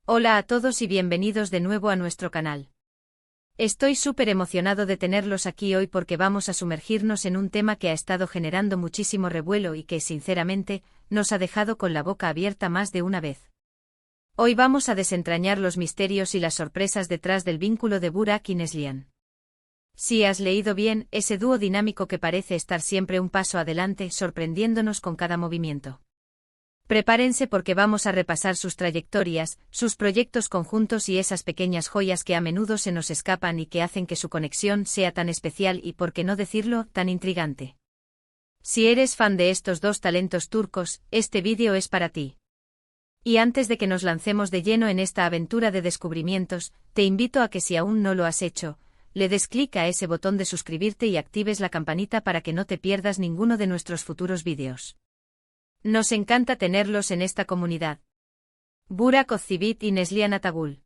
Hola a todos y bienvenidos de nuevo a nuestro canal. Estoy súper emocionado de tenerlos aquí hoy porque vamos a sumergirnos en un tema que ha estado generando muchísimo revuelo y que, sinceramente, nos ha dejado con la boca abierta más de una vez. Hoy vamos a desentrañar los misterios y las sorpresas detrás del vínculo de Burak y Neslihan. Si has leído bien, ese dúo dinámico que parece estar siempre un paso adelante, sorprendiéndonos con cada movimiento. Prepárense porque vamos a repasar sus trayectorias, sus proyectos conjuntos y esas pequeñas joyas que a menudo se nos escapan y que hacen que su conexión sea tan especial y, por qué no decirlo, tan intrigante. Si eres fan de estos dos talentos turcos, este vídeo es para ti. Y antes de que nos lancemos de lleno en esta aventura de descubrimientos, te invito a que, si aún no lo has hecho, le des clic a ese botón de suscribirte y actives la campanita para que no te pierdas ninguno de nuestros futuros vídeos. Nos encanta tenerlos en esta comunidad. Burak Özçivit y Neslihan Atagül.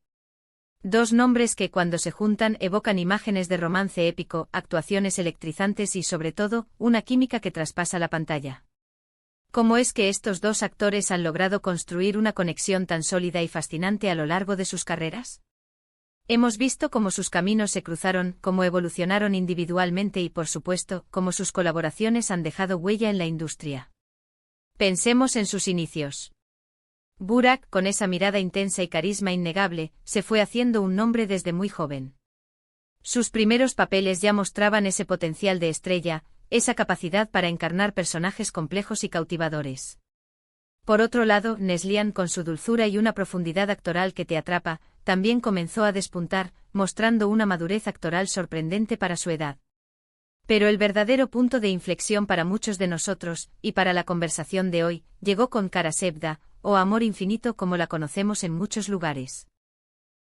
Dos nombres que, cuando se juntan, evocan imágenes de romance épico, actuaciones electrizantes y, sobre todo, una química que traspasa la pantalla. ¿Cómo es que estos dos actores han logrado construir una conexión tan sólida y fascinante a lo largo de sus carreras? Hemos visto cómo sus caminos se cruzaron, cómo evolucionaron individualmente y, por supuesto, cómo sus colaboraciones han dejado huella en la industria. Pensemos en sus inicios. Burak, con esa mirada intensa y carisma innegable, se fue haciendo un nombre desde muy joven. Sus primeros papeles ya mostraban ese potencial de estrella, esa capacidad para encarnar personajes complejos y cautivadores. Por otro lado, Neslihan, con su dulzura y una profundidad actoral que te atrapa, también comenzó a despuntar, mostrando una madurez actoral sorprendente para su edad. Pero el verdadero punto de inflexión para muchos de nosotros, y para la conversación de hoy, llegó con Kara Sevda, o Amor Infinito como la conocemos en muchos lugares.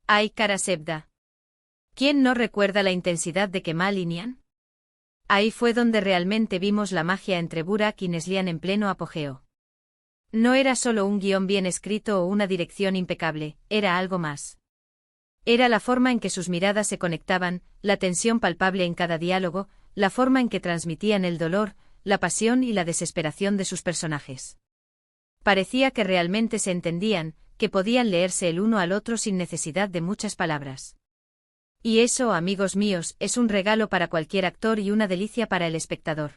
¡Ay, Kara Sevda! ¿Quién no recuerda la intensidad de Kemal y Nihan? Ahí fue donde realmente vimos la magia entre Burak y Neslihan en pleno apogeo. No era solo un guión bien escrito o una dirección impecable, era algo más. Era la forma en que sus miradas se conectaban, la tensión palpable en cada diálogo, la forma en que transmitían el dolor, la pasión y la desesperación de sus personajes. Parecía que realmente se entendían, que podían leerse el uno al otro sin necesidad de muchas palabras. Y eso, amigos míos, es un regalo para cualquier actor y una delicia para el espectador.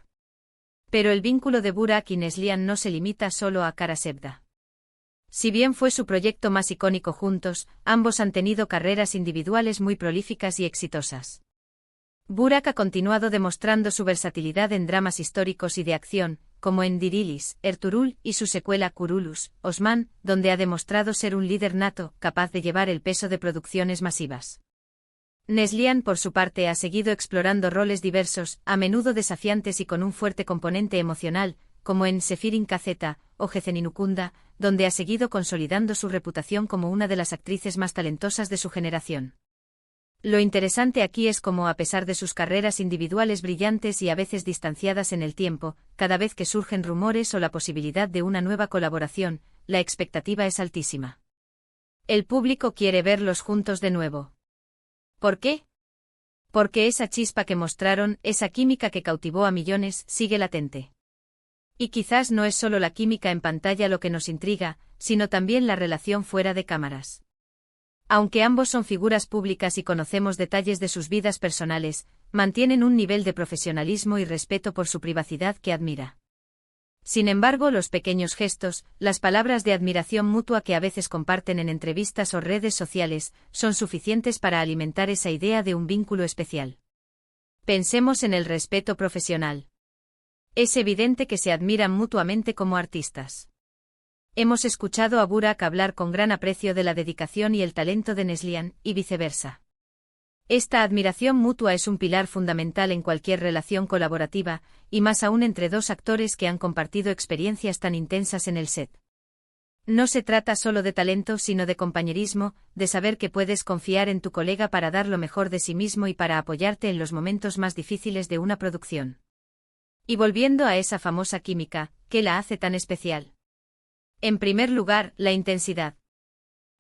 Pero el vínculo de Burak y Neslihan no se limita solo a Kara Sevda. Si bien fue su proyecto más icónico juntos, ambos han tenido carreras individuales muy prolíficas y exitosas. Burak ha continuado demostrando su versatilidad en dramas históricos y de acción, como en Dirilis, Ertuğrul y su secuela Kurulus, Osman, donde ha demostrado ser un líder nato, capaz de llevar el peso de producciones masivas. Neslihan, por su parte, ha seguido explorando roles diversos, a menudo desafiantes y con un fuerte componente emocional, como en Sefirin Kazeta o Geceninukunda, donde ha seguido consolidando su reputación como una de las actrices más talentosas de su generación. Lo interesante aquí es cómo, a pesar de sus carreras individuales brillantes y a veces distanciadas en el tiempo, cada vez que surgen rumores o la posibilidad de una nueva colaboración, la expectativa es altísima. El público quiere verlos juntos de nuevo. ¿Por qué? Porque esa chispa que mostraron, esa química que cautivó a millones, sigue latente. Y quizás no es solo la química en pantalla lo que nos intriga, sino también la relación fuera de cámaras. Aunque ambos son figuras públicas y conocemos detalles de sus vidas personales, mantienen un nivel de profesionalismo y respeto por su privacidad que admira. Sin embargo, los pequeños gestos, las palabras de admiración mutua que a veces comparten en entrevistas o redes sociales, son suficientes para alimentar esa idea de un vínculo especial. Pensemos en el respeto profesional. Es evidente que se admiran mutuamente como artistas. Hemos escuchado a Burak hablar con gran aprecio de la dedicación y el talento de Neslihan, y viceversa. Esta admiración mutua es un pilar fundamental en cualquier relación colaborativa, y más aún entre dos actores que han compartido experiencias tan intensas en el set. No se trata solo de talento, sino de compañerismo, de saber que puedes confiar en tu colega para dar lo mejor de sí mismo y para apoyarte en los momentos más difíciles de una producción. Y volviendo a esa famosa química, ¿qué la hace tan especial? En primer lugar, la intensidad.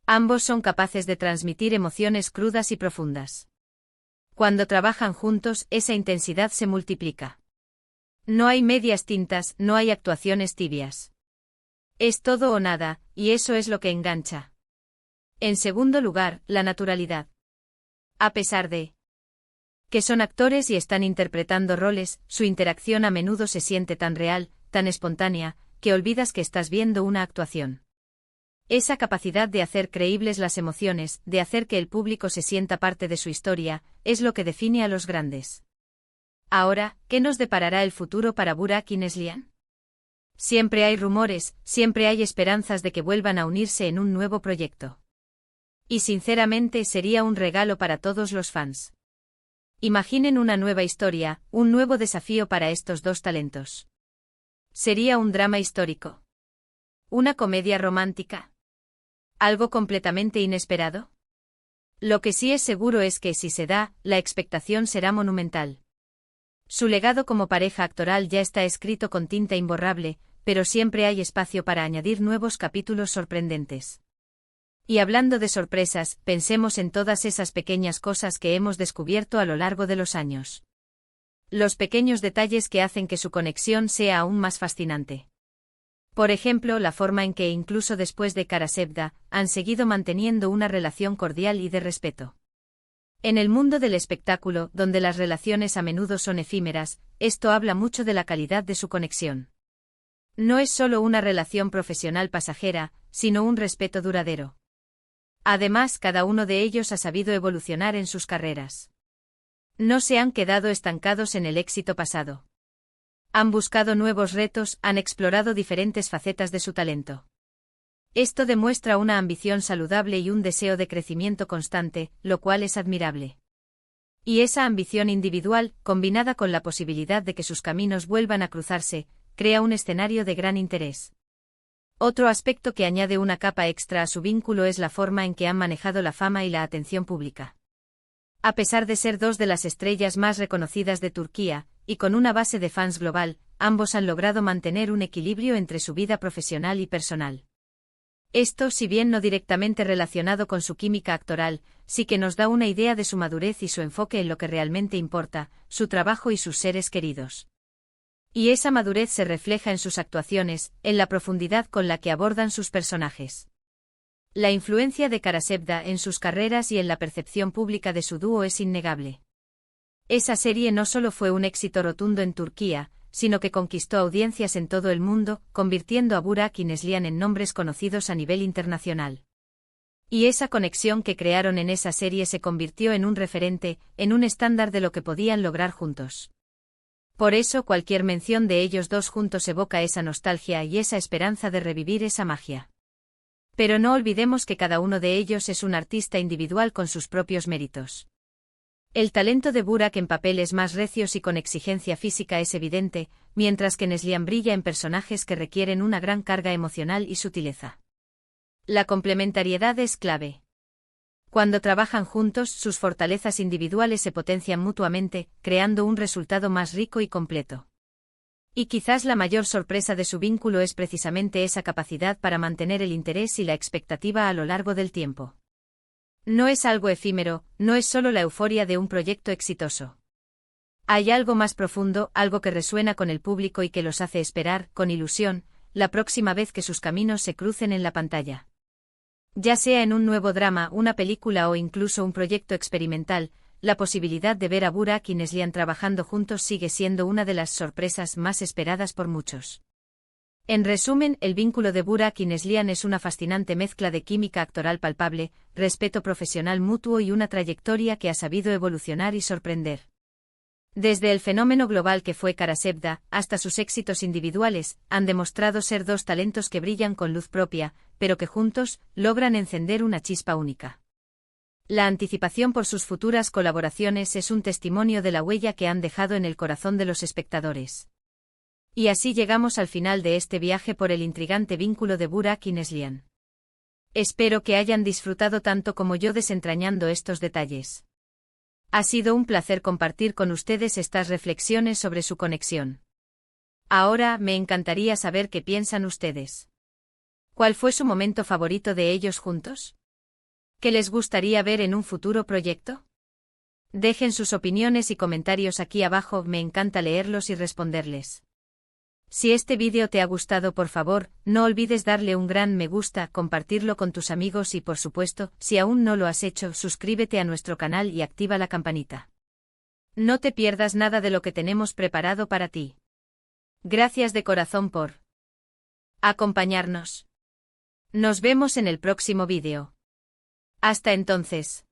Ambos son capaces de transmitir emociones crudas y profundas. Cuando trabajan juntos, esa intensidad se multiplica. No hay medias tintas, no hay actuaciones tibias. Es todo o nada, y eso es lo que engancha. En segundo lugar, la naturalidad. A pesar de que son actores y están interpretando roles, su interacción a menudo se siente tan real, tan espontánea, que olvidas que estás viendo una actuación. Esa capacidad de hacer creíbles las emociones, de hacer que el público se sienta parte de su historia, es lo que define a los grandes. Ahora, ¿qué nos deparará el futuro para Burak y Neslihan? Siempre hay rumores, siempre hay esperanzas de que vuelvan a unirse en un nuevo proyecto. Y sinceramente sería un regalo para todos los fans. Imaginen una nueva historia, un nuevo desafío para estos dos talentos. Sería un drama histórico. Una comedia romántica. ¿Algo completamente inesperado? Lo que sí es seguro es que si se da, la expectación será monumental. Su legado como pareja actoral ya está escrito con tinta imborrable, pero siempre hay espacio para añadir nuevos capítulos sorprendentes. Y hablando de sorpresas, pensemos en todas esas pequeñas cosas que hemos descubierto a lo largo de los años. Los pequeños detalles que hacen que su conexión sea aún más fascinante. Por ejemplo, la forma en que incluso después de Kara Sevda, han seguido manteniendo una relación cordial y de respeto. En el mundo del espectáculo, donde las relaciones a menudo son efímeras, esto habla mucho de la calidad de su conexión. No es solo una relación profesional pasajera, sino un respeto duradero. Además, cada uno de ellos ha sabido evolucionar en sus carreras. No se han quedado estancados en el éxito pasado. Han buscado nuevos retos, han explorado diferentes facetas de su talento. Esto demuestra una ambición saludable y un deseo de crecimiento constante, lo cual es admirable. Y esa ambición individual, combinada con la posibilidad de que sus caminos vuelvan a cruzarse, crea un escenario de gran interés. Otro aspecto que añade una capa extra a su vínculo es la forma en que han manejado la fama y la atención pública. A pesar de ser dos de las estrellas más reconocidas de Turquía, y con una base de fans global, ambos han logrado mantener un equilibrio entre su vida profesional y personal. Esto, si bien no directamente relacionado con su química actoral, sí que nos da una idea de su madurez y su enfoque en lo que realmente importa, su trabajo y sus seres queridos. Y esa madurez se refleja en sus actuaciones, en la profundidad con la que abordan sus personajes. La influencia de Kara Sevda en sus carreras y en la percepción pública de su dúo es innegable. Esa serie no solo fue un éxito rotundo en Turquía, sino que conquistó audiencias en todo el mundo, convirtiendo a Burak y Neslihan en nombres conocidos a nivel internacional. Y esa conexión que crearon en esa serie se convirtió en un referente, en un estándar de lo que podían lograr juntos. Por eso cualquier mención de ellos dos juntos evoca esa nostalgia y esa esperanza de revivir esa magia. Pero no olvidemos que cada uno de ellos es un artista individual con sus propios méritos. El talento de Burak en papeles más recios y con exigencia física es evidente, mientras que Neslihan brilla en personajes que requieren una gran carga emocional y sutileza. La complementariedad es clave. Cuando trabajan juntos, sus fortalezas individuales se potencian mutuamente, creando un resultado más rico y completo. Y quizás la mayor sorpresa de su vínculo es precisamente esa capacidad para mantener el interés y la expectativa a lo largo del tiempo. No es algo efímero, no es solo la euforia de un proyecto exitoso. Hay algo más profundo, algo que resuena con el público y que los hace esperar, con ilusión, la próxima vez que sus caminos se crucen en la pantalla. Ya sea en un nuevo drama, una película o incluso un proyecto experimental, la posibilidad de ver a Burak y Neslihan trabajando juntos sigue siendo una de las sorpresas más esperadas por muchos. En resumen, el vínculo de Burak y Neslihan es una fascinante mezcla de química actoral palpable, respeto profesional mutuo y una trayectoria que ha sabido evolucionar y sorprender. Desde el fenómeno global que fue Kara Sevda, hasta sus éxitos individuales, han demostrado ser dos talentos que brillan con luz propia, pero que juntos, logran encender una chispa única. La anticipación por sus futuras colaboraciones es un testimonio de la huella que han dejado en el corazón de los espectadores. Y así llegamos al final de este viaje por el intrigante vínculo de Burak y Neslihan. Espero que hayan disfrutado tanto como yo desentrañando estos detalles. Ha sido un placer compartir con ustedes estas reflexiones sobre su conexión. Ahora, me encantaría saber qué piensan ustedes. ¿Cuál fue su momento favorito de ellos juntos? ¿Qué les gustaría ver en un futuro proyecto? Dejen sus opiniones y comentarios aquí abajo, me encanta leerlos y responderles. Si este vídeo te ha gustado, por favor, no olvides darle un gran me gusta, compartirlo con tus amigos y por supuesto, si aún no lo has hecho, suscríbete a nuestro canal y activa la campanita. No te pierdas nada de lo que tenemos preparado para ti. Gracias de corazón por acompañarnos. Nos vemos en el próximo vídeo. Hasta entonces.